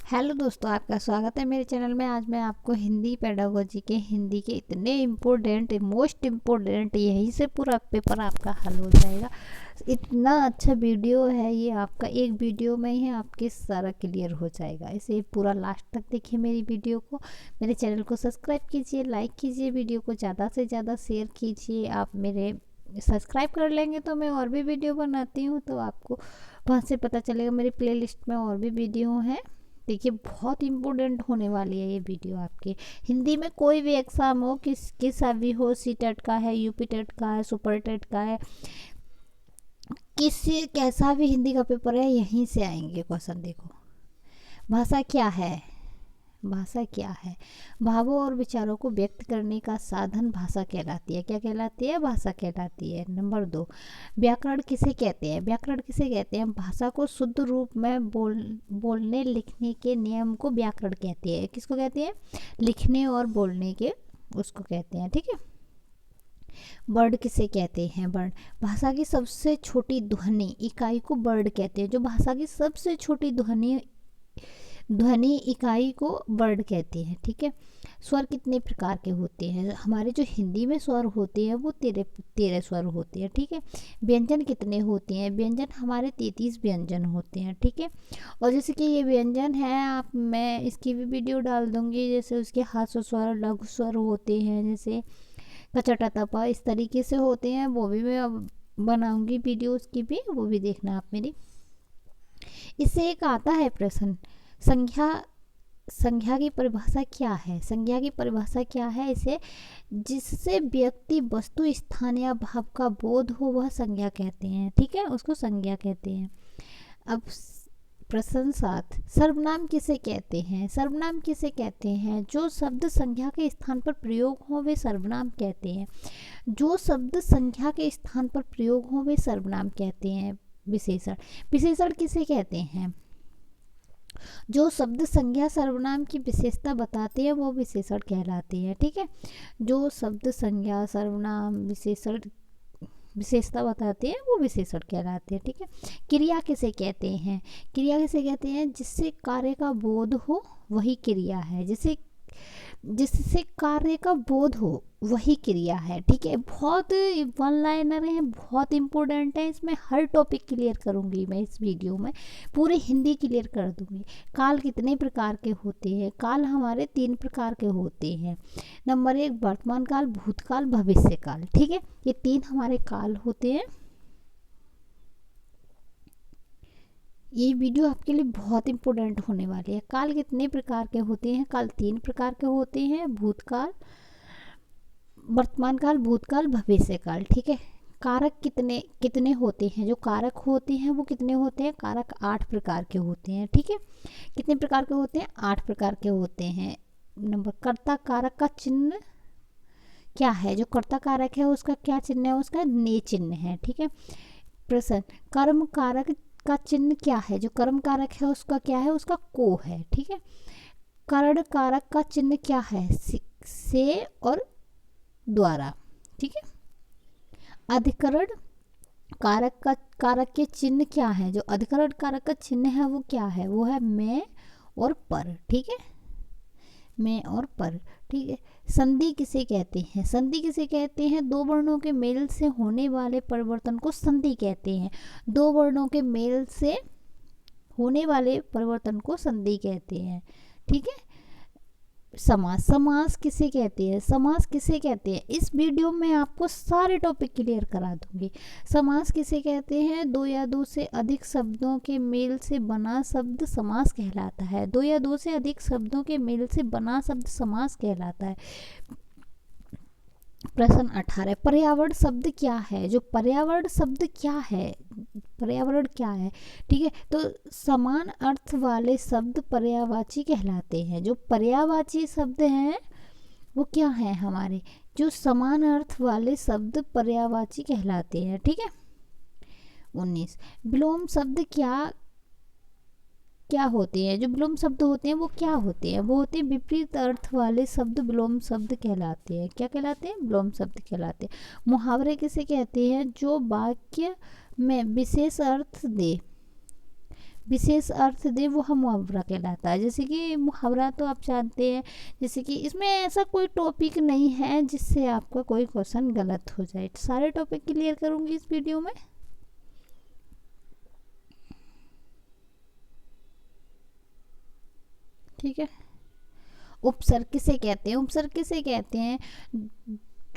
Hello दोस्तों, आपका स्वागत है मेरे चैनल में। आज मैं आपको हिंदी पेडागोजी के हिंदी के इतने इम्पोर्टेंट मोस्ट इम्पोर्टेंट, यहीं से पूरा पेपर आपका हल हो जाएगा। इतना अच्छा वीडियो है ये, आपका एक वीडियो में ही आपके सारा क्लियर हो जाएगा। इसे पूरा लास्ट तक देखिए मेरी वीडियो को। मेरे चैनल को सब्सक्राइब कीजिए, लाइक कीजिए, वीडियो को ज़्यादा से ज़्यादा शेयर कीजिए। आप मेरे सब्सक्राइब कर लेंगे तो मैं और भी वीडियो बनाती हूँ, तो आपको वहाँ से पता चलेगा। मेरी प्लेलिस्ट में और भी वीडियो हैं। देखिए, बहुत इम्पोर्टेंट होने वाली है ये वीडियो आपके। हिंदी में कोई भी एग्ज़ाम हो, किसा भी हो, सी टेट का है, यूपी टेट का है, सुपर टेट का है, किसी कैसा भी हिंदी का पेपर है, यहीं से आएंगे क्वेश्चन। देखो, भाषा क्या है? भाषा क्या है? भावों और विचारों को व्यक्त करने का साधन भाषा कहलाती है। क्या कहलाती है? भाषा कहलाती है। नंबर 2, व्याकरण किसे कहते हैं? व्याकरण किसे कहते हैं? भाषा को शुद्ध रूप में बोलने लिखने के नियम को व्याकरण कहते हैं। किसको कहते हैं? लिखने और बोलने के, उसको कहते हैं। ठीक है। वर्ड किसे कहते हैं? वर्ड भाषा की सबसे छोटी ध्वनि इकाई को वर्ड कहते हैं। जो भाषा की सबसे छोटी ध्वनि इकाई को वर्ड कहते हैं। ठीक है। स्वर कितने प्रकार के होते हैं? हमारे जो हिंदी में स्वर होते हैं वो तेरह स्वर होते हैं। ठीक है। व्यंजन कितने होते हैं? व्यंजन हमारे 33 व्यंजन होते हैं। ठीक है। और जैसे कि ये व्यंजन है, मैं इसकी भी वीडियो डाल दूंगी। जैसे उसके हास्य स्वर, लघु स्वर होते हैं, जैसे कचटा तपा, इस तरीके से होते हैं। वो भी मैं अब बनाऊंगी वीडियो, उसकी भी, वो भी देखना आप मेरी। इससे एक आता है प्रश्न, संज्ञा संज्ञा की परिभाषा क्या है? संज्ञा की परिभाषा क्या है? इसे जिससे व्यक्ति, वस्तु, स्थान या भाव का बोध हो, वह संज्ञा कहते हैं। ठीक है, उसको संज्ञा कहते हैं। अब प्रश्न 7, सर्वनाम किसे कहते हैं? सर्वनाम किसे कहते हैं? जो शब्द संज्ञा के स्थान पर प्रयोग हो वे सर्वनाम कहते हैं। जो शब्द संज्ञा के स्थान पर प्रयोग हो वे सर्वनाम कहते हैं। विशेषण, विशेषण किसे कहते हैं? जो शब्द संज्ञा सर्वनाम की विशेषता बताते हैं वो विशेषण कहलाते हैं। ठीक है। जो शब्द संज्ञा सर्वनाम विशेषण विशेषता बताते हैं वो विशेषण कहलाते हैं। ठीक है। क्रिया किसे कहते हैं? क्रिया किसे कहते हैं? जिससे कार्य का बोध हो वही क्रिया है। जिससे कार्य का बोध हो वही क्रिया है। ठीक है। बहुत वन लाइनर है, बहुत इंपॉर्टेंट है। इसमें हर टॉपिक क्लियर करूंगी मैं इस वीडियो में, पूरी हिंदी क्लियर कर दूंगी। काल कितने प्रकार के होते हैं? काल हमारे 3 प्रकार के होते हैं। नंबर 1, वर्तमान काल, भूतकाल, भविष्य काल। ठीक है, ये 3 हमारे काल होते हैं। ये वीडियो आपके लिए बहुत इंपॉर्टेंट होने वाली है। काल कितने प्रकार के होते हैं? काल 3 प्रकार के होते हैं, भूतकाल, वर्तमान काल, भूतकाल, भविष्य काल। ठीक है। कारक कितने कितने होते हैं? जो कारक होते हैं वो कितने होते हैं? कारक 8 प्रकार के होते हैं। ठीक है। कितने प्रकार के होते हैं? 8 प्रकार के होते हैं। नंबर, कर्ता कारक का चिन्ह क्या है? जो कर्ता कारक है उसका क्या चिन्ह है? उसका ने चिन्ह है। ठीक है। प्रश्न, कर्म कारक का चिन्ह क्या है? जो कर्म कारक है उसका क्या है? उसका को है। ठीक है। करण कारक का चिन्ह क्या है? से और द्वारा। ठीक है। अधिकरण कारक के चिन्ह क्या है? जो अधिकरण कारक का चिन्ह है वो क्या है? वो है मैं और पर। ठीक है, मैं और पर। ठीक है। संधि किसे कहते हैं? संधि किसे कहते हैं? 2 वर्णों के मेल से होने वाले परिवर्तन को संधि कहते हैं। 2 वर्णों के मेल से होने वाले परिवर्तन को संधि कहते हैं। ठीक है। समास, समास किसे कहते हैं? समास किसे कहते हैं? इस वीडियो में आपको सारे टॉपिक क्लियर करा दूंगी। समास किसे कहते हैं? 2 या 2 से अधिक शब्दों के मेल से बना शब्द समास कहलाता है। 2 या 2 से अधिक शब्दों के मेल से बना शब्द समास कहलाता है। प्रश्न 18, पर्यावरण शब्द क्या है? जो पर्यावरण शब्द क्या है? पर्यावरण क्या है? ठीक है। तो समान अर्थ वाले शब्द पर्यायवाची कहलाते हैं। जो पर्यायवाची शब्द हैं वो क्या है हमारे? जो समान अर्थ वाले शब्द पर्यायवाची कहलाते हैं। ठीक है। 19, विलोम शब्द क्या होते हैं? जो विलोम शब्द होते हैं वो क्या होते हैं? वो होते हैं विपरीत अर्थ वाले शब्द विलोम शब्द कहलाते हैं। क्या कहलाते हैं? विलोम शब्द कहलाते हैं। मुहावरे किसे कहते हैं? जो वाक्य में विशेष अर्थ दे। विशेष अर्थ दे वह मुहावरा कहलाता है। जैसे कि मुहावरा तो आप जानते हैं, जैसे कि इसमें ऐसा कोई टॉपिक नहीं है जिससे आपका कोई क्वेश्चन गलत हो जाए। सारे टॉपिक क्लियर करूँगी इस वीडियो में। ठीक है। उपसर्ग किसे कहते हैं? उपसर्ग किसे कहते हैं?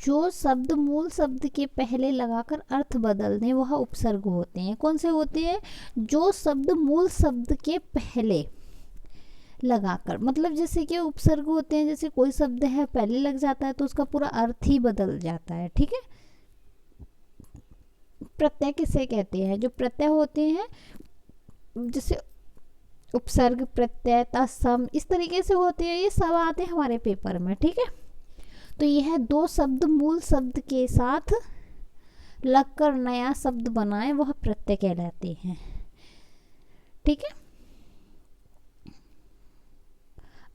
जो शब्द मूल शब्द के पहले लगाकर अर्थ बदल दें वह उपसर्ग होते हैं। कौन से होते हैं? जो शब्द मूल शब्द के पहले लगाकर, मतलब जैसे कि उपसर्ग होते हैं, जैसे कोई शब्द है पहले लग जाता है तो उसका पूरा अर्थ ही बदल जाता है। ठीक है। प्रत्यय किसे कहते हैं? जो प्रत्यय होते हैं, जैसे उपसर्ग, प्रत्यय, तत्सम, इस तरीके से होते हैं, ये सब आते हैं हमारे पेपर में। ठीक है। तो यह दो शब्द मूल शब्द के साथ लगकर नया शब्द बनाए वह प्रत्यय कहलाते हैं। ठीक है।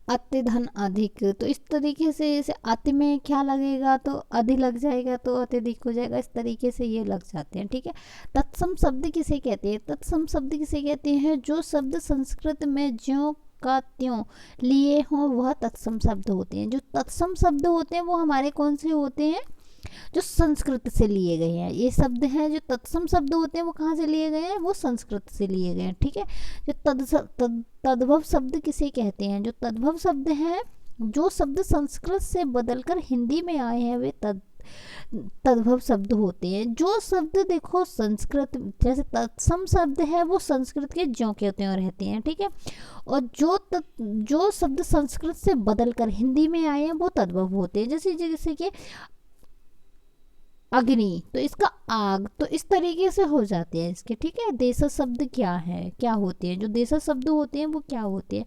अति धन अधिक, तो इस तरीके से जैसे अति में क्या लगेगा तो अधि लग जाएगा तो अत्यधिक हो जाएगा, इस तरीके से ये लग जाते हैं। ठीक है। तत्सम शब्द किसे कहते हैं? तत्सम शब्द किसे कहते हैं? जो शब्द संस्कृत में ज्यों का त्यों लिए हों वह तत्सम शब्द होते हैं। जो तत्सम शब्द होते हैं वो हमारे कौन से होते हैं? जो संस्कृत से लिए गए हैं। ये शब्द हैं जो तत्सम शब्द होते हैं वो कहाँ से लिए गए हैं? वो संस्कृत से लिए गए हैं। ठीक है। जो तद्भव शब्द किसे कहते हैं? जो तद्भव शब्द हैं, जो शब्द संस्कृत से बदलकर हिंदी में आए हैं वे तद्भव शब्द होते हैं। जो शब्द देखो संस्कृत, जैसे तत्सम शब्द है वो संस्कृत के ज्यों के त्यों रहते हैं। ठीक है। और जो शब्द संस्कृत से बदलकर हिंदी में आए हैं वो तद्भव होते हैं। जैसे कि अग्नि, तो इसका आग, तो इस तरीके से हो जाते हैं इसके। ठीक है। देशज शब्द क्या है, क्या होते हैं? जो देशज शब्द होते हैं वो क्या होते हैं?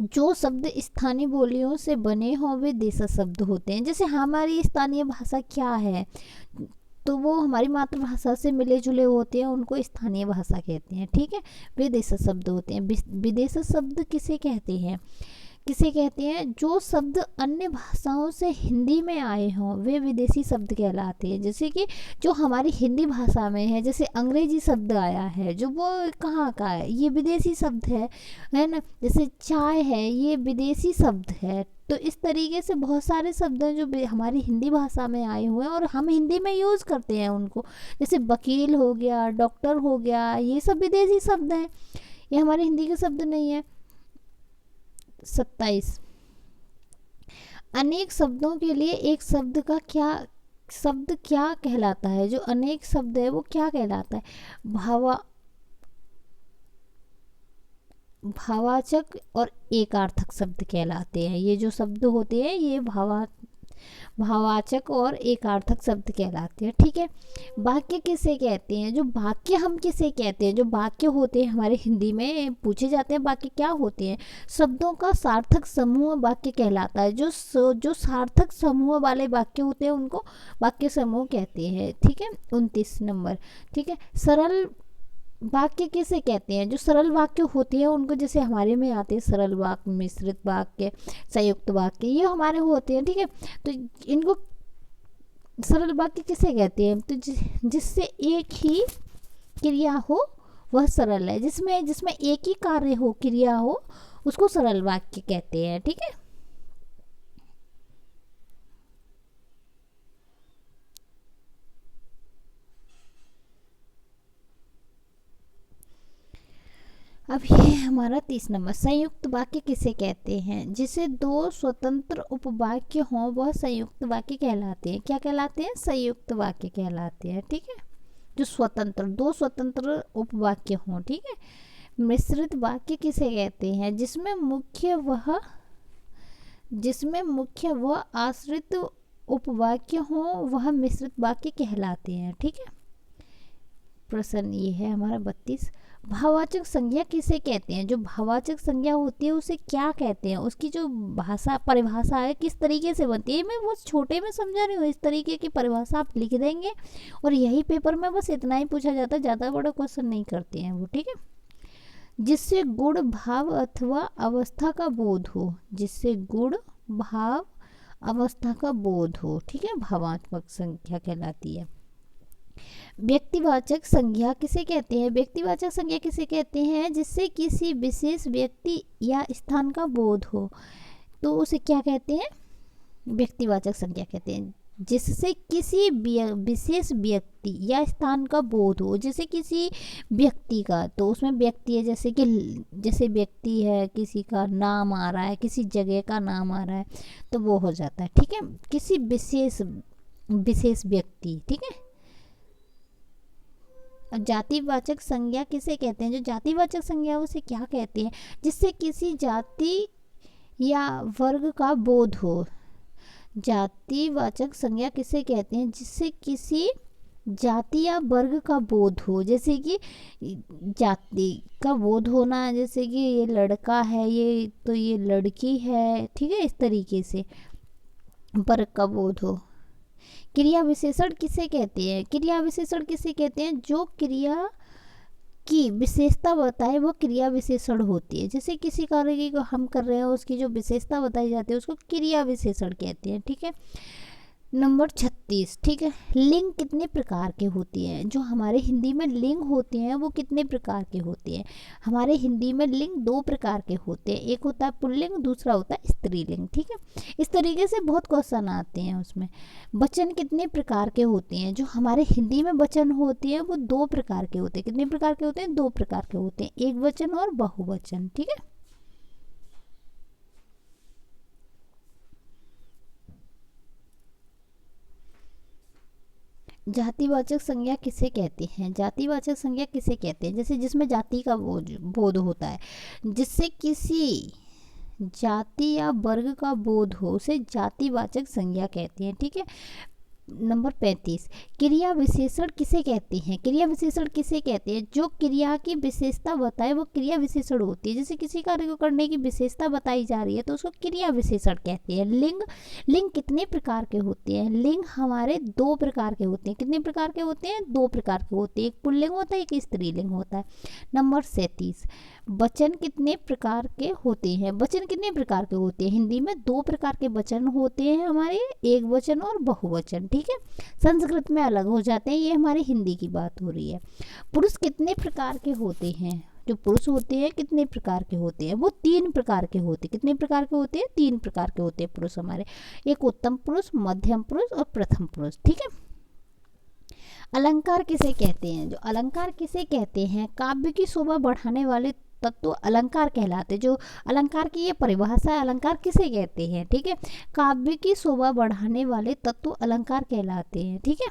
जो शब्द स्थानीय बोलियों से बने हों वे देशज शब्द होते हैं। जैसे हमारी स्थानीय भाषा क्या है, तो वो हमारी मातृभाषा से मिले जुले होते हैं, उनको स्थानीय भाषा कहते हैं। ठीक है। वे देशज शब्द होते हैं। विदेशी शब्द किसे कहते हैं? किसे कहते हैं? जो शब्द अन्य भाषाओं से हिंदी में आए हों वे विदेशी शब्द कहलाते हैं। जैसे कि जो हमारी हिंदी भाषा में है, जैसे अंग्रेजी शब्द आया है जो वो कहाँ का है, ये विदेशी शब्द है ना। जैसे चाय है, ये विदेशी शब्द है। तो इस तरीके से बहुत सारे शब्द हैं जो हमारी हिंदी भाषा में आए हुए हैं और हम हिंदी में यूज़ करते हैं उनको। जैसे वकील हो गया, डॉक्टर हो गया, ये सब विदेशी शब्द हैं, ये हमारे हिंदी के शब्द नहीं है। 27 अनेक शब्दों के लिए एक शब्द क्या कहलाता है? जो अनेक शब्द है वो क्या कहलाता है? भावाचक और एकार्थक शब्द कहलाते हैं। ये जो शब्द होते हैं ये भावाचक और एकार्थक शब्द कहलाते हैं। ठीक है। वाक्य किसे कहते हैं? जो वाक्य हम किसे कहते हैं? जो वाक्य होते हैं हमारे हिंदी में पूछे जाते हैं वाक्य क्या होते हैं? शब्दों का सार्थक समूह वाक्य कहलाता है। जो सार्थक समूह वाले वाक्य होते हैं उनको वाक्य समूह कहते हैं। ठीक है। 29 नंबर। ठीक है। सरल वाक्य किसे कहते हैं? जो सरल वाक्य होते हैं उनको, जैसे हमारे में आते हैं सरल वाक्य, मिश्रित वाक्य, संयुक्त वाक्य, ये हमारे होते हैं। ठीक है। तो इनको सरल वाक्य किसे कहते हैं? तो जिससे एक ही क्रिया हो वह सरल है। जिसमें एक ही कार्य हो, क्रिया हो, उसको सरल वाक्य कहते हैं। ठीक है। अब ये हमारा 30 नंबर। संयुक्त वाक्य किसे कहते हैं? जिसे दो स्वतंत्र उपवाक्य हों वह संयुक्त वाक्य कहलाते हैं। क्या कहलाते हैं? संयुक्त वाक्य कहलाते हैं। ठीक है। जो दो स्वतंत्र उपवाक्य हों। ठीक है। मिश्रित वाक्य किसे कहते हैं? जिसमें मुख्य व आश्रित उपवाक्य हों वह मिश्रित वाक्य कहलाते हैं। ठीक है। प्रश्न ये है हमारा 32। भाववाचक संज्ञा किसे कहते हैं? जो भाववाचक संज्ञा होती है उसे क्या कहते हैं? उसकी जो परिभाषा है किस तरीके से बनती है? मैं बहुत छोटे में समझा रही हूँ, इस तरीके की परिभाषा आप लिख देंगे और यही पेपर में बस इतना ही पूछा जाता है, ज़्यादा बड़ा क्वेश्चन नहीं करते हैं वो। ठीक है। जिससे गुण भाव अथवा अवस्था का बोध हो। जिससे गुण भाव अवस्था का बोध हो। ठीक है। भावात्मक संख्या कहलाती है। व्यक्तिवाचक संज्ञा किसे कहते हैं? व्यक्तिवाचक संज्ञा किसे कहते हैं? जिससे किसी विशेष व्यक्ति या स्थान का बोध हो, तो उसे क्या कहते हैं? व्यक्तिवाचक संज्ञा कहते हैं। जिससे किसी विशेष व्यक्ति या स्थान का बोध हो, जैसे किसी व्यक्ति का, तो उसमें व्यक्ति है, जैसे कि जैसे व्यक्ति है, किसी का नाम आ रहा है, किसी जगह का नाम आ रहा है, तो वो हो जाता है, ठीक है, किसी विशेष व्यक्ति, ठीक है। जातिवाचक संज्ञा किसे कहते हैं? जो जातिवाचक संज्ञा उसे क्या कहते हैं? जिससे किसी जाति या वर्ग का बोध हो। जातिवाचक संज्ञा किसे कहते हैं? जिससे किसी जाति या वर्ग का बोध हो, जैसे कि जाति का बोध होना, जैसे कि ये लड़का है, ये तो ये लड़की है, ठीक है, इस तरीके से वर्ग का बोध हो। क्रिया विशेषण किसे कहते हैं? क्रिया विशेषण किसे कहते हैं? जो क्रिया की विशेषता बताए वो क्रिया विशेषण होती है। जैसे किसी कार्य को हम कर रहे हैं, उसकी जो विशेषता बताई जाती है उसको क्रिया विशेषण कहते हैं, ठीक है। नंबर 36, ठीक है। लिंग कितने प्रकार के होती हैं? जो हमारे हिंदी में लिंग होते हैं वो कितने प्रकार के होते हैं? हमारे हिंदी में लिंग 2 प्रकार के होते हैं, एक होता है पुल्लिंग, दूसरा होता है स्त्रीलिंग, ठीक है। इस तरीके से बहुत क्वेश्चन आते हैं उसमें। वचन कितने प्रकार के होते हैं? जो हमारे हिंदी में वचन होते हैं वो 2 प्रकार के होते हैं। कितने प्रकार के होते हैं? 2 प्रकार के होते हैं, एक वचन और बहुवचन, ठीक है। जातिवाचक संज्ञा किसे कहते हैं? जातिवाचक संज्ञा किसे कहते हैं? जैसे जिसमें जाति का बोध होता है, जिससे किसी जाति या वर्ग का बोध हो, उसे जातिवाचक संज्ञा कहते हैं, ठीक है। नंबर 35, क्रिया विशेषण किसे कहते हैं? क्रिया विशेषण किसे कहते हैं? जो क्रिया की विशेषता बताए वो क्रिया विशेषण होती है। जैसे किसी कार्य को करने की विशेषता बताई जा रही है तो उसको क्रिया विशेषण कहते हैं। लिंग कितने प्रकार के होते हैं? लिंग हमारे 2 प्रकार के होते हैं। कितने प्रकार के होते हैं? 2 प्रकार के होते हैं, एक पुल्लिंग होता है, एक स्त्रीलिंग होता है। नंबर 37, वचन कितने प्रकार के होते हैं? वचन कितने प्रकार के होते हैं? हिंदी में 2 प्रकार के वचन होते हैं हमारे, एक वचन और बहुवचन, ठीक है। संस्कृत में अलग हो जाते हैं, ये हमारी हिंदी की बात हो रही है। पुरुष कितने प्रकार के होते हैं? जो पुरुष होते हैं कितने प्रकार के होते हैं? वो 3 प्रकार के होते हैं। कितने प्रकार के होते हैं? 3 प्रकार के होते हैं पुरुष हमारे, एक उत्तम पुरुष, मध्यम पुरुष और प्रथम पुरुष, ठीक है। अलंकार किसे कहते हैं? जो अलंकार किसे कहते हैं? काव्य की शोभा बढ़ाने वाले तत्व अलंकार कहलाते। जो अलंकार की ये परिभाषा है, अलंकार किसे कहते हैं, ठीक है। काव्य की शोभा बढ़ाने वाले तत्व अलंकार कहलाते हैं, ठीक है।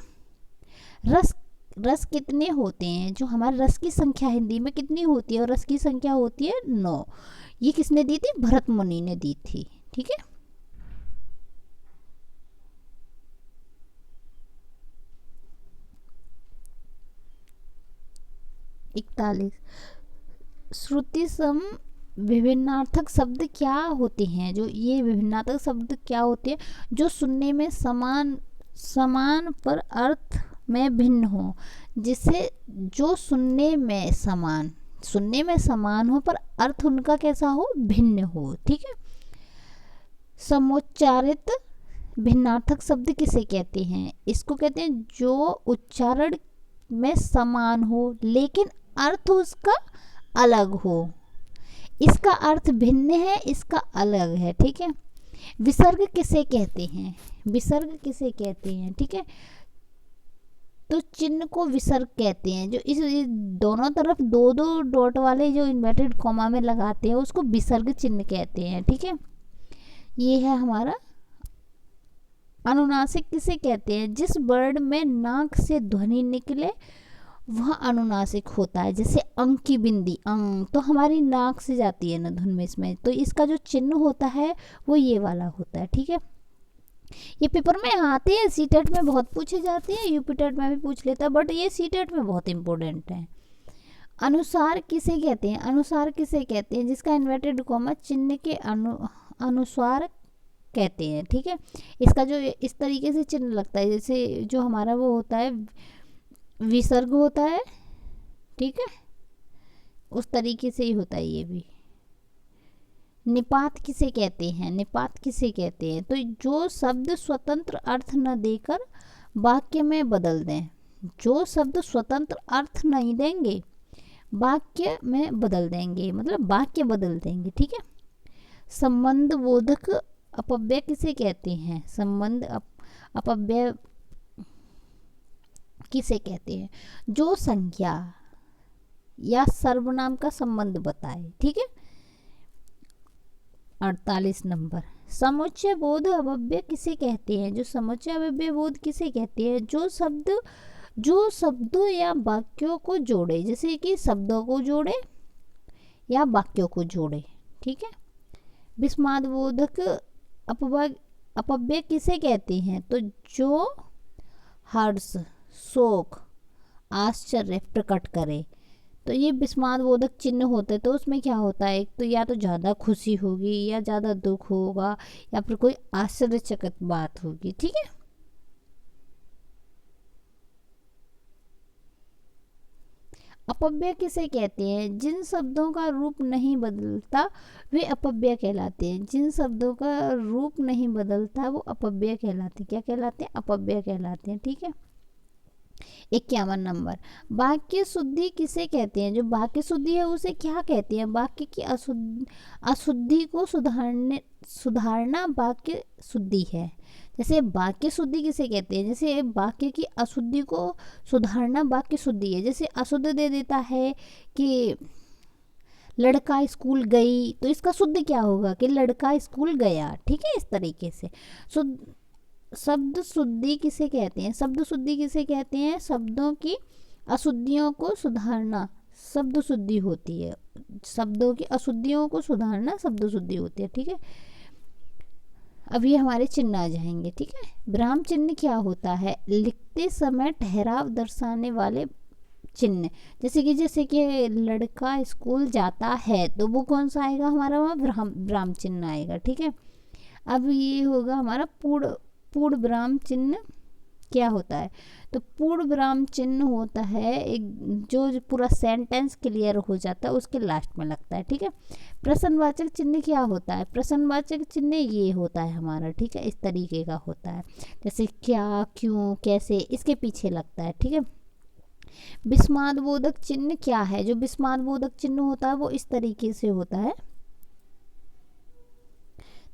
रस कितने होते हैं? जो हमारे रस की संख्या हिंदी में कितनी होती है? और रस की संख्या होती है 9। ये किसने दी थी? भरत मुनि ने दी थी, ठीक है। इकतालीस, श्रुति सम विभिन्नार्थक शब्द क्या होते हैं? जो ये विभिन्नार्थक शब्द क्या होते हैं? जो सुनने में समान पर अर्थ में भिन्न हो। जिसे जो सुनने में समान हो पर अर्थ उनका कैसा हो? भिन्न हो, ठीक है। समोच्चारित भिन्नार्थक शब्द किसे कहते हैं? इसको कहते हैं जो उच्चारण में समान हो लेकिन अर्थ उसका अलग हो। इसका अर्थ भिन्न है, इसका अलग है, ठीक है। विसर्ग किसे कहते हैं? विसर्ग किसे कहते हैं, ठीक है। तो चिन्ह को विसर्ग कहते हैं। जो इस दोनों तरफ 2-2 डॉट वाले जो इन्वर्टेड कॉमा में लगाते हैं उसको विसर्ग चिन्ह कहते हैं, ठीक है। ये है हमारा। अनुनासिक किसे कहते हैं? जिस वर्ण में नाक से ध्वनि निकले वह अनुनासिक होता है। जैसे अंक की बिंदी, अंग तो हमारी नाक से जाती है ना धुन में, इसमें तो इसका जो चिन्ह होता है वो ये वाला होता है, ठीक है। ये पेपर में आते हैं, सीटेट में बहुत पूछे जाते हैं, यूपीटेट में भी पूछ लेता है, बट ये सीटेट में बहुत इंपॉर्टेंट है। अनुसार किसे कहते हैं? अनुसार किसे कहते हैं? जिसका इन्वर्टेड कॉमा चिन्ह के अनुसार कहते हैं, ठीक है। इसका जो इस तरीके से चिन्ह लगता है, जैसे जो हमारा वो होता है विसर्ग होता है, ठीक है, उस तरीके से ही होता है ये भी। निपात किसे कहते हैं? निपात किसे कहते हैं? तो जो शब्द स्वतंत्र अर्थ न देकर वाक्य में बदल दें, जो शब्द स्वतंत्र अर्थ नहीं देंगे वाक्य में बदल देंगे, मतलब वाक्य बदल देंगे, ठीक है। संबंध बोधक अपव्यय किसे कहते हैं? संबंध अपव्यय किसे कहते हैं? जो संज्ञा या सर्वनाम का संबंध बताए, ठीक है। 48 नंबर, समुच्चय बोध अपव्यय किसे कहते हैं? जो समुच्चय अपव्यय बोध किसे कहते हैं? जो शब्दों या वाक्यों को जोड़े, जैसे कि शब्दों को जोड़े या वाक्यों को जोड़े, ठीक है। विस्माद बोधक अपव्यय किसे कहते हैं? तो जो हर्ष, शोक, आश्चर्य प्रकट करे, तो ये विस्माद बोधक चिन्ह होते, तो उसमें क्या होता है? एक तो या तो ज़्यादा खुशी होगी या ज़्यादा दुख होगा या फिर कोई आश्चर्यचकित बात होगी, ठीक है। अपव्यय किसे कहते हैं? जिन शब्दों का रूप नहीं बदलता वे अपव्यय कहलाते हैं। जिन शब्दों का रूप नहीं बदलता वो अपव्यय कहलाते हैं। क्या कहलाते हैं? अपव्यय कहलाते हैं, ठीक है। 51 नंबर, वाक्य शुद्धि किसे कहते हैं? जो वाक्य शुद्धि है उसे क्या कहते हैं? वाक्य की अशुद्धि को सुधारना वाक्य शुद्धि है। जैसे वाक्य शुद्धि किसे कहते हैं? जैसे वाक्य की अशुद्धि को सुधारना वाक्य शुद्धि है। जैसे अशुद्ध दे देता है कि लड़का स्कूल गई, तो इसका शुद्ध क्या होगा? कि लड़का स्कूल गया, ठीक है। इस तरीके से शब्द शुद्धि किसे कहते हैं? शब्द शुद्धि किसे कहते हैं? शब्दों की अशुद्धियों को सुधारना शब्द शुद्धि होती है। शब्दों की अशुद्धियों को सुधारना शब्द शुद्धि होती है, ठीक है। अब ये हमारे चिन्ह आ जाएंगे, ठीक है। विराम चिन्ह क्या होता है? लिखते समय ठहराव दर्शाने वाले चिन्ह। जैसे कि लड़का स्कूल जाता है, तो वो कौन सा आएगा हमारा? वहाँ विराम चिन्ह आएगा, ठीक है। अब ये होगा हमारा पूर्ण विराम चिन्ह क्या होता है? तो पूर्ण विराम चिन्ह होता है एक जो पूरा सेंटेंस क्लियर हो जाता है उसके लास्ट में लगता है, ठीक है। प्रश्नवाचक चिन्ह क्या होता है? प्रश्नवाचक चिन्ह ये होता है हमारा, ठीक है। इस तरीके का होता है, जैसे क्या, क्यों, कैसे, इसके पीछे लगता है, ठीक है। विस्माद बोधक चिन्ह क्या है? जो विस्माद बोधक चिन्ह होता है वो इस तरीके से होता है,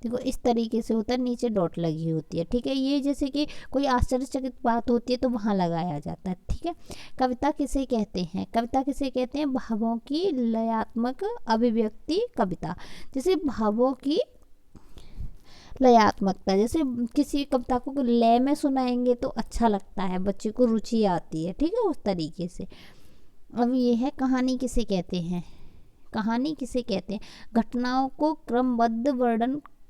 देखो इस तरीके से होता है, नीचे डॉट लगी होती है, ठीक है। ये जैसे कि कोई आश्चर्यचकित बात होती है तो वहाँ लगाया जाता है, ठीक है। कविता किसे कहते हैं? कविता किसे कहते हैं? भावों की लयात्मक अभिव्यक्ति कविता। जैसे भावों की लयात्मकता, जैसे किसी कविता को लय में सुनाएंगे तो अच्छा लगता है, बच्चे को रुचि आती है, ठीक है, उस तरीके से। अब ये है कहानी किसे कहते हैं? कहानी किसे कहते हैं? घटनाओं को क्रमबद्ध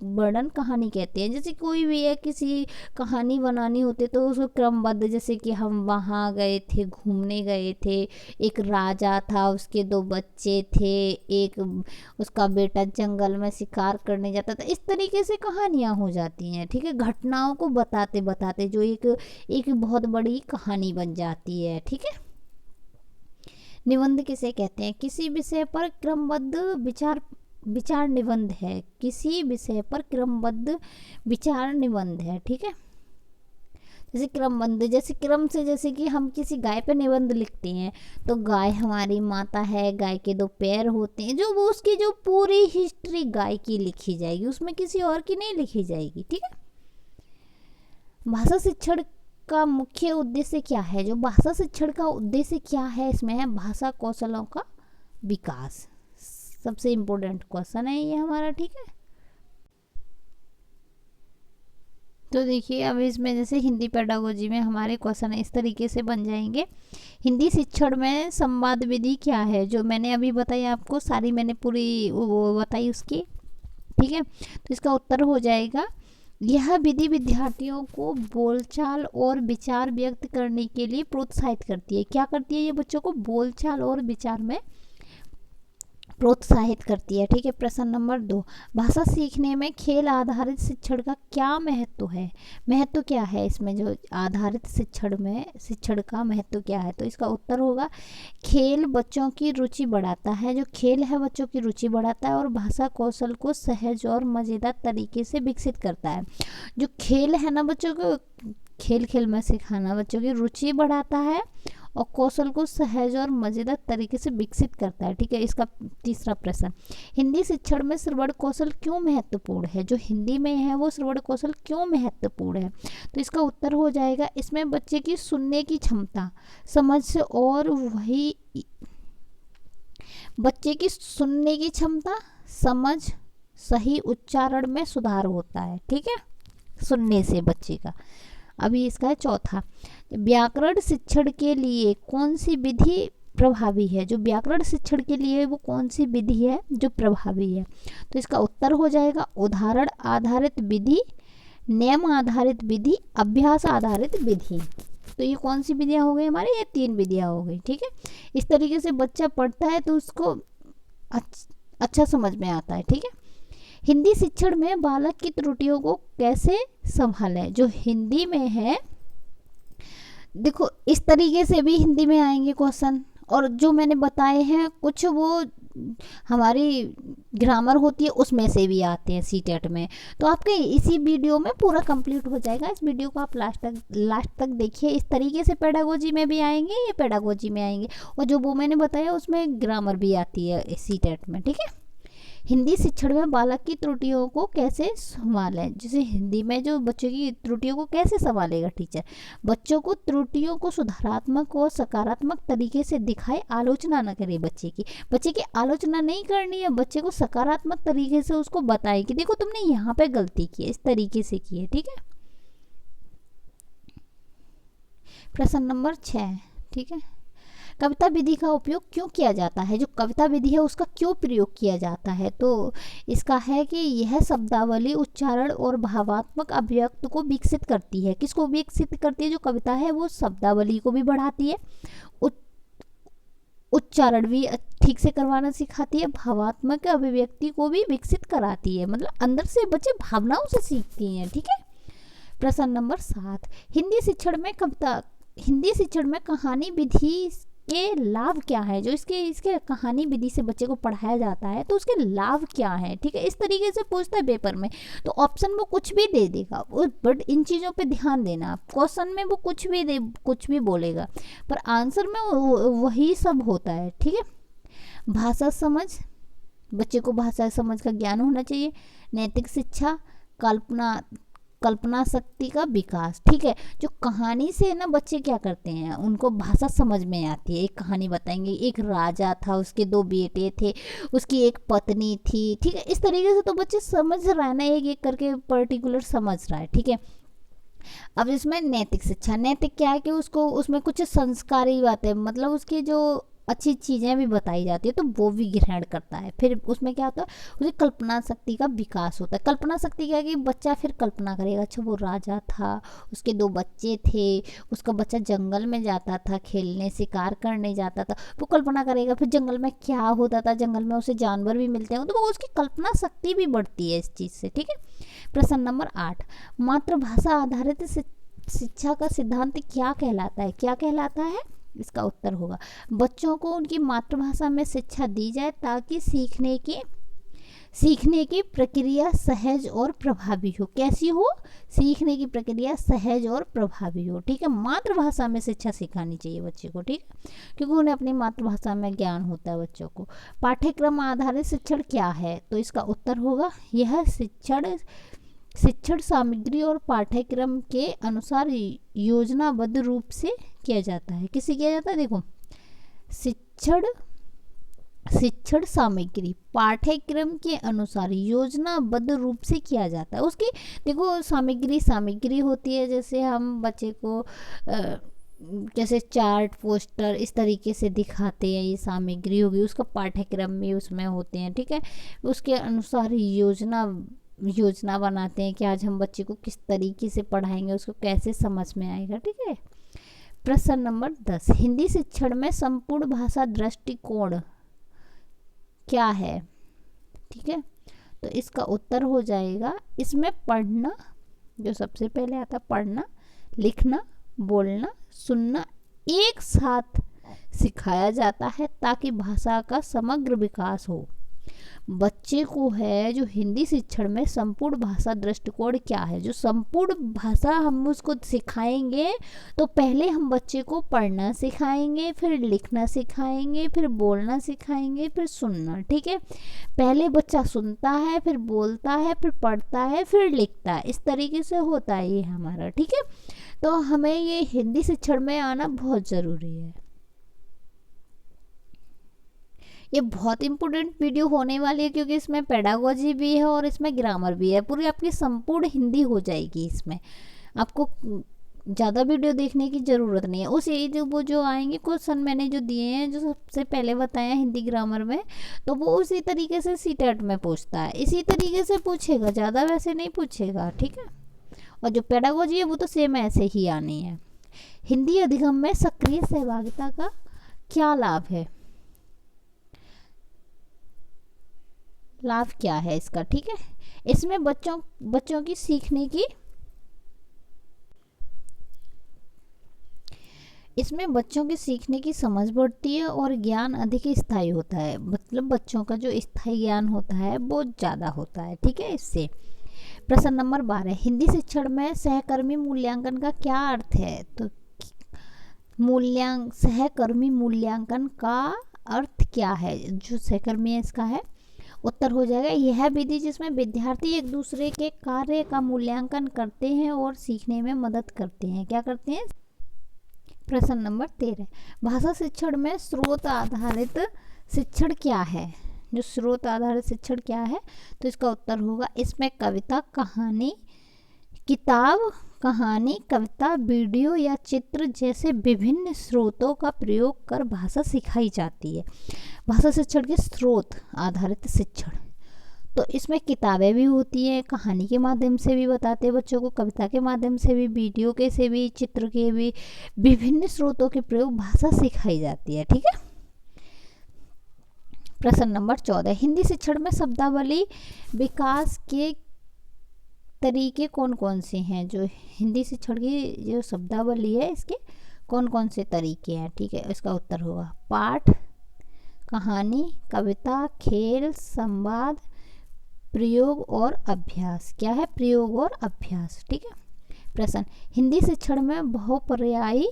वर्णन कहानी कहते हैं। जैसे कोई भी है, किसी कहानी बनानी होती तो उसको क्रमबद्ध, जैसे कि हम वहाँ गए थे, घूमने गए थे, एक राजा था, उसके 2 बच्चे थे, एक उसका बेटा जंगल में शिकार करने जाता था, इस तरीके से कहानियाँ हो जाती हैं, ठीक है। घटनाओं को बताते बताते जो एक बहुत बड़ी कहानी बन जाती है, ठीक है। निबंध किसे कहते हैं? किसी विषय पर क्रमबद्ध विचार निबंध है। किसी विषय पर क्रमबद्ध विचार निबंध है, ठीक है। जैसे क्रमबद्ध, जैसे क्रम से, जैसे कि हम किसी गाय पे निबंध लिखते हैं तो गाय हमारी माता है, गाय के 2 पैर होते हैं, जो वो उसकी जो पूरी हिस्ट्री गाय की लिखी जाएगी, उसमें किसी और की नहीं लिखी जाएगी, ठीक है। भाषा शिक्षण का मुख्य उद्देश्य क्या है? जो भाषा शिक्षण का उद्देश्य क्या है, इसमें है भाषा कौशलों का विकास। सबसे इम्पोर्टेंट क्वेश्चन है ये हमारा, ठीक है। तो देखिए अब इसमें जैसे हिंदी पेडागोजी में हमारे क्वेश्चन इस तरीके से बन जाएंगे। हिंदी शिक्षण में संवाद विधि क्या है? जो मैंने अभी बताई आपको, सारी मैंने पूरी वो बताई उसकी, ठीक है। तो इसका उत्तर हो जाएगा, यह विधि विद्यार्थियों को बोलचाल और विचार व्यक्त करने के लिए प्रोत्साहित करती है। क्या करती है? ये बच्चों को बोलचाल और विचार में प्रोत्साहित करती है, ठीक है। प्रश्न नंबर 2, भाषा सीखने में खेल आधारित शिक्षण का क्या महत्व है? महत्व क्या है इसमें? जो आधारित शिक्षण का महत्व क्या है? तो इसका उत्तर होगा, खेल बच्चों की रुचि बढ़ाता है। जो खेल है बच्चों की रुचि बढ़ाता है और भाषा कौशल को सहज और मज़ेदार तरीके से विकसित करता है। जो खेल है ना बच्चों को, खेल खेल में सिखाना बच्चों की रुचि बढ़ाता है और कौशल को सहज और मज़ेदार तरीके से विकसित करता है। ठीक है, इसका तीसरा प्रश्न, हिंदी शिक्षण में श्रवण कौशल क्यों महत्वपूर्ण है? जो हिंदी में है वो श्रवण कौशल क्यों महत्वपूर्ण है? तो इसका उत्तर हो जाएगा, इसमें बच्चे की सुनने की क्षमता, समझ और वही बच्चे की सुनने की क्षमता, समझ, सही उच्चारण में सुधार होता है। ठीक है, सुनने से बच्चे का। अभी इसका है चौथा, व्याकरण शिक्षण के लिए कौन सी विधि प्रभावी है? जो व्याकरण शिक्षण के लिए वो कौन सी विधि है जो प्रभावी है? तो इसका उत्तर हो जाएगा उदाहरण आधारित विधि, नियम आधारित विधि, अभ्यास आधारित विधि। तो ये कौन सी विधियाँ हो गई हमारे? ये 3 विधियाँ हो गई। ठीक है, इस तरीके से बच्चा पढ़ता है तो उसको अच्छा समझ में आता है। ठीक है, हिंदी शिक्षण में बालक की त्रुटियों को कैसे संभालें? जो हिंदी में है, देखो इस तरीके से भी हिंदी में आएंगे क्वेश्चन, और जो मैंने बताए हैं कुछ वो हमारी ग्रामर होती है उसमें से भी आते हैं सीटेट में। तो आपके इसी वीडियो में पूरा कंप्लीट हो जाएगा। इस वीडियो को आप लास्ट तक देखिए। इस तरीके से पेडागोजी में भी आएंगे, ये पेडागोजी में आएंगे, और जो वो मैंने बताया उसमें ग्रामर भी आती है सीटेट में। ठीक है, हिंदी शिक्षण में बालक की त्रुटियों को कैसे संभालें? जैसे हिंदी में जो बच्चों की त्रुटियों को कैसे संभालेगा टीचर? बच्चों को त्रुटियों को सुधारात्मक और सकारात्मक तरीके से दिखाए, आलोचना न करे बच्चे की आलोचना नहीं करनी है, बच्चे को सकारात्मक तरीके से उसको बताए कि देखो तुमने यहाँ पे गलती की है, इस तरीके से की है। ठीक है, प्रश्न नंबर 6। ठीक है, कविता विधि का उपयोग क्यों किया जाता है? जो कविता विधि है उसका क्यों प्रयोग किया जाता है? तो इसका है कि यह शब्दावली, उच्चारण और भावात्मक अभिव्यक्ति को विकसित करती है। किसको विकसित करती है? जो कविता है वो शब्दावली को भी बढ़ाती है, उच्चारण भी ठीक से करवाना सिखाती है, भावात्मक अभिव्यक्ति को भी विकसित कराती है, मतलब अंदर से बच्चे भावनाओं से सीखती हैं। ठीक है, प्रश्न नंबर 7, हिंदी शिक्षण में कहानी विधि के लाभ क्या है? जो इसके कहानी विधि से बच्चे को पढ़ाया जाता है तो उसके लाभ क्या है? ठीक है, इस तरीके से पूछता है पेपर में, तो ऑप्शन वो कुछ भी दे देगा, बट इन चीज़ों पे ध्यान देना। क्वेश्चन में वो कुछ भी बोलेगा, पर आंसर में वही सब होता है। ठीक है, भाषा समझ, बच्चे को भाषा समझ का ज्ञान होना चाहिए, नैतिक शिक्षा, कल्पना शक्ति का विकास। ठीक है, जो कहानी से ना बच्चे क्या करते हैं, उनको भाषा समझ में आती है। एक कहानी बताएंगे, एक राजा था, उसके 2 बेटे थे, उसकी एक पत्नी थी। ठीक है, इस तरीके से तो बच्चे समझ रहा है ना, एक एक करके पर्टिकुलर समझ रहा है। ठीक है, अब इसमें नैतिक शिक्षा, नैतिक क्या है कि उसको उसमें कुछ संस्कारी बातें, मतलब उसकी जो अच्छी चीज़ें भी बताई जाती है तो वो भी ग्रहण करता है। फिर उसमें क्या होता है, उसकी कल्पना शक्ति का विकास होता है। कल्पना शक्ति क्या है कि बच्चा फिर कल्पना करेगा, अच्छा वो राजा था, उसके 2 बच्चे थे, उसका बच्चा जंगल में जाता था खेलने, शिकार करने जाता था, वो कल्पना करेगा फिर जंगल में क्या होता था, जंगल में उसे जानवर भी मिलते हैं, तो वो उसकी कल्पना शक्ति भी बढ़ती है इस चीज़ से। ठीक है, प्रश्न नंबर 8, मातृभाषा आधारित शिक्षा का सिद्धांत क्या कहलाता है? इसका उत्तर होगा, बच्चों को उनकी मातृभाषा में शिक्षा दी जाए ताकि सीखने की प्रक्रिया सहज और प्रभावी हो। कैसी हो? सीखने की प्रक्रिया सहज और प्रभावी हो। ठीक है, मातृभाषा में शिक्षा सिखानी चाहिए बच्चे को। ठीक है, क्योंकि उन्हें अपनी मातृभाषा में ज्ञान होता है बच्चों को। पाठ्यक्रम आधारित शिक्षण क्या है? तो इसका उत्तर होगा, यह शिक्षण सामग्री और पाठ्यक्रम के अनुसार योजनाबद्ध रूप से किया जाता है। किसे किया जाता है? देखो, शिक्षण सामग्री पाठ्यक्रम के अनुसार योजनाबद्ध रूप से किया जाता है। उसकी देखो सामग्री होती है, जैसे हम बच्चे को जैसे चार्ट, पोस्टर इस तरीके से दिखाते हैं, ये सामग्री होगी, उसका पाठ्यक्रम भी उसमें होते हैं। ठीक है, उसके अनुसार योजना बनाते हैं कि आज हम बच्चे को किस तरीके से पढ़ाएंगे, उसको कैसे समझ में आएगा। ठीक है, प्रश्न नंबर 10, हिंदी शिक्षण में संपूर्ण भाषा दृष्टिकोण क्या है? ठीक है, तो इसका उत्तर हो जाएगा, इसमें पढ़ना, जो सबसे पहले आता है पढ़ना, लिखना, बोलना, सुनना एक साथ सिखाया जाता है ताकि भाषा का समग्र विकास हो। बच्चे को है जो हिंदी शिक्षण में संपूर्ण भाषा दृष्टिकोण क्या है, जो संपूर्ण भाषा हम उसको सिखाएंगे तो पहले हम बच्चे को पढ़ना सिखाएंगे, फिर लिखना सिखाएंगे, फिर बोलना सिखाएंगे, फिर सुनना। ठीक है, पहले बच्चा सुनता है, फिर बोलता है, फिर पढ़ता है, फिर लिखता है, इस तरीके से होता है ये हमारा। ठीक है, तो हमें ये हिंदी शिक्षण में आना बहुत ज़रूरी है। ये बहुत इंपॉर्टेंट वीडियो होने वाली है क्योंकि इसमें पेडागोजी भी है और इसमें ग्रामर भी है, पूरी आपकी संपूर्ण हिंदी हो जाएगी। इसमें आपको ज़्यादा वीडियो देखने की ज़रूरत नहीं है। उस एज वो जो आएंगे क्वेश्चन मैंने जो दिए हैं, जो सबसे पहले बताया हिंदी ग्रामर में, तो वो उसी तरीके से सीटेट में पूछता है, इसी तरीके से पूछेगा, ज़्यादा वैसे नहीं पूछेगा। ठीक है, और जो पेडागोजी है वो तो सेम ऐसे ही आनी है। हिंदी अधिगम में सक्रिय सहभागिता का क्या लाभ है, लाभ क्या है इसका। ठीक है, इसमें बच्चों की सीखने की, इसमें बच्चों की सीखने की समझ बढ़ती है और ज्ञान अधिक स्थायी होता है, मतलब बच्चों का जो स्थायी ज्ञान होता है वो ज़्यादा होता है। ठीक है, इससे प्रश्न नंबर 12, हिंदी शिक्षण में सहकर्मी मूल्यांकन का क्या अर्थ है। तो सहकर्मी मूल्यांकन का अर्थ क्या है, जो सहकर्मी है इसका है, उत्तर हो जाएगा यह विधि जिसमें विद्यार्थी एक दूसरे के कार्य का मूल्यांकन करते हैं और सीखने में मदद करते हैं। क्या करते हैं। प्रश्न नंबर 13, भाषा शिक्षण में स्रोत आधारित शिक्षण क्या है, जो स्रोत आधारित शिक्षण क्या है, तो इसका उत्तर होगा इसमें कविता, कहानी, किताब, कहानी, कविता, वीडियो या चित्र जैसे विभिन्न स्रोतों का प्रयोग कर भाषा सिखाई जाती है। भाषा शिक्षण के स्रोत आधारित शिक्षण, तो इसमें किताबें भी होती हैं, कहानी के माध्यम से भी बताते हैं बच्चों को, कविता के माध्यम से भी, वीडियो के से भी, चित्र के भी, विभिन्न स्रोतों के प्रयोग भाषा सिखाई जाती है। ठीक है, प्रश्न नंबर 14, हिंदी शिक्षण में शब्दावली विकास के तरीके कौन कौन से हैं, जो हिंदी शिक्षण की जो शब्दावली है इसके कौन कौन से तरीके हैं। ठीक है, इसका उत्तर होगा पाठ, कहानी, कविता, खेल, संवाद, प्रयोग और अभ्यास। क्या है, प्रयोग और अभ्यास। ठीक है, प्रश्न, हिंदी शिक्षण में बहुपर्यायी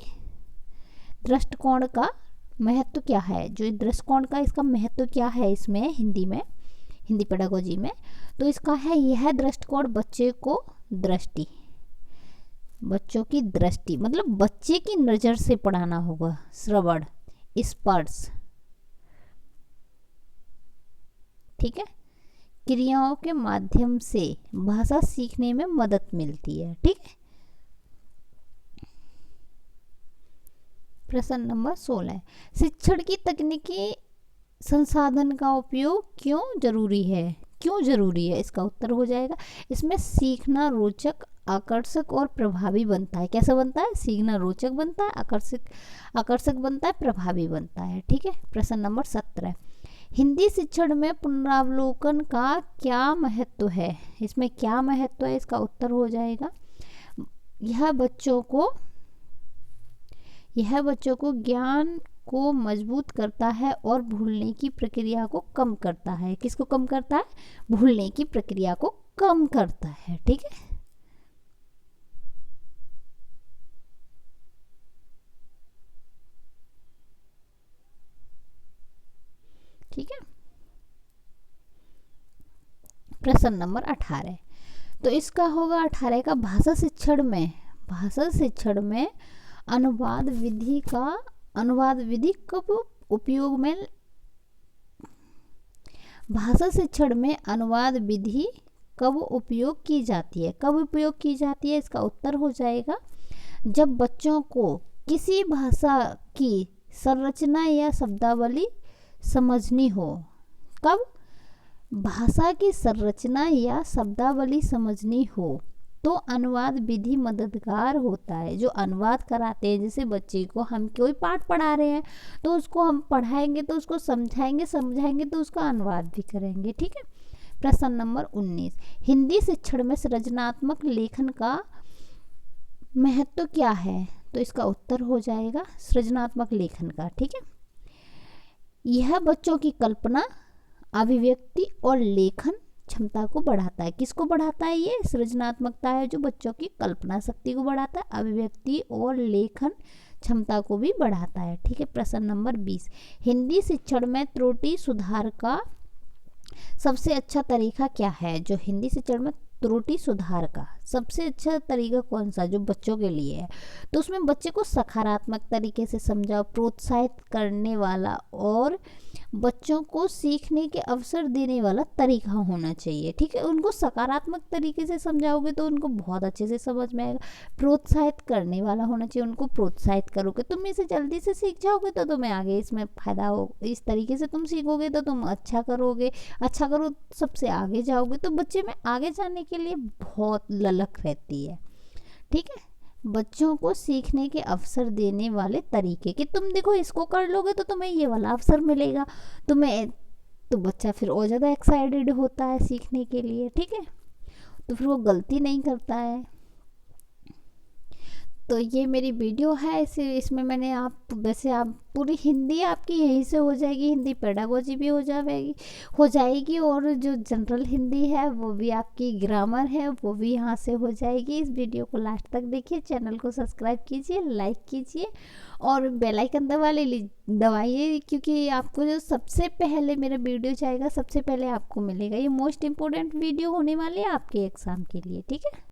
दृष्टिकोण का महत्व क्या है, जो दृष्टिकोण का इसका महत्व क्या है इसमें हिंदी में, हिंदी पेडागोजी में, तो इसका है यह दृष्टिकोण बच्चे को दृष्टि, बच्चों की दृष्टि मतलब बच्चे की नज़र से पढ़ाना होगा, श्रवण, स्पर्श, ठीक है, क्रियाओं के माध्यम से भाषा सीखने में मदद मिलती है। ठीक है, प्रश्न नंबर 16, शिक्षण की तकनीकी संसाधन का उपयोग क्यों जरूरी है, क्यों जरूरी है, इसका उत्तर हो जाएगा इसमें सीखना रोचक, आकर्षक और प्रभावी बनता है। कैसा बनता है, सीखना रोचक बनता है, आकर्षक बनता है, प्रभावी बनता है। ठीक है, प्रश्न नंबर 17, हिंदी शिक्षण में पुनरावलोकन का क्या महत्व है, इसमें क्या महत्व है, इसका उत्तर हो जाएगा यह बच्चों को ज्ञान को मजबूत करता है और भूलने की प्रक्रिया को कम करता है। किसको कम करता है, भूलने की प्रक्रिया को कम करता है। ठीक है, ठीक है, प्रश्न नंबर 18, तो इसका होगा 18 का भाषा शिक्षण में अनुवाद विधि कब उपयोग में, भाषा शिक्षण में अनुवाद विधि कब उपयोग की जाती है, कब उपयोग की जाती है, इसका उत्तर हो जाएगा जब बच्चों को किसी भाषा की संरचना या शब्दावली समझनी हो। कब, भाषा की संरचना या शब्दावली समझनी हो तो अनुवाद विधि मददगार होता है। जो अनुवाद कराते हैं, जैसे बच्चे को हम कोई पाठ पढ़ा रहे हैं तो उसको हम पढ़ाएंगे तो उसको समझाएंगे तो उसका अनुवाद भी करेंगे। ठीक है, प्रश्न नंबर 19, हिंदी शिक्षण में सृजनात्मक लेखन का महत्व क्या है, तो इसका उत्तर हो जाएगा सृजनात्मक लेखन का। ठीक है, यह बच्चों की कल्पना, अभिव्यक्ति और लेखन क्षमता को बढ़ाता है। किसको बढ़ाता है? ये सृजनात्मकता है जो बच्चों की कल्पना शक्ति को बढ़ाता है, अभिव्यक्ति और लेखन क्षमता को भी बढ़ाता है। ठीक है, प्रश्न नंबर 20, हिंदी शिक्षण में त्रुटि सुधार का सबसे अच्छा तरीका क्या है? जो हिंदी शिक्षण में त्रुटि सुधार का सबसे अच्छा तरीका कौन सा जो बच्चों के लिए है? तो उसमें बच्चे को सकारात्मक तरीके से समझाओ, प्रोत्साहित करने वाला और बच्चों को सीखने के अवसर देने वाला तरीका होना चाहिए। ठीक है, उनको सकारात्मक तरीके से समझाओगे तो उनको बहुत अच्छे से समझ में आएगा। प्रोत्साहित करने वाला होना चाहिए, उनको प्रोत्साहित करोगे तुम इसे जल्दी से सीख जाओगे तो तुम्हें आगे इसमें फ़ायदा हो। इस तरीके से तुम सीखोगे तो तुम अच्छा करोगे, अच्छा करो सबसे आगे जाओगे, तो बच्चे में आगे जाने के लिए बहुत ललक रहती है। ठीक है, बच्चों को सीखने के अवसर देने वाले तरीके कि तुम देखो इसको कर लोगे तो तुम्हें ये वाला अवसर मिलेगा, तुम्हें तो बच्चा फिर और ज़्यादा एक्साइटेड होता है सीखने के लिए। ठीक है, तो फिर वो गलती नहीं करता है। तो ये मेरी वीडियो है, इसमें मैंने आप वैसे आप पूरी हिंदी आपकी यहीं से हो जाएगी, हिंदी पेडागोजी भी हो जाएगी और जो जनरल हिंदी है वो भी आपकी ग्रामर है वो भी यहाँ से हो जाएगी। इस वीडियो को लास्ट तक देखिए, चैनल को सब्सक्राइब कीजिए, लाइक कीजिए और बेल आइकन दबाइए, क्योंकि आपको जो सबसे पहले मेरा वीडियो जाएगा सबसे पहले आपको मिलेगा। ये मोस्ट इम्पोर्टेंट वीडियो होने वाली है आपके एग्ज़ाम के लिए। ठीक है।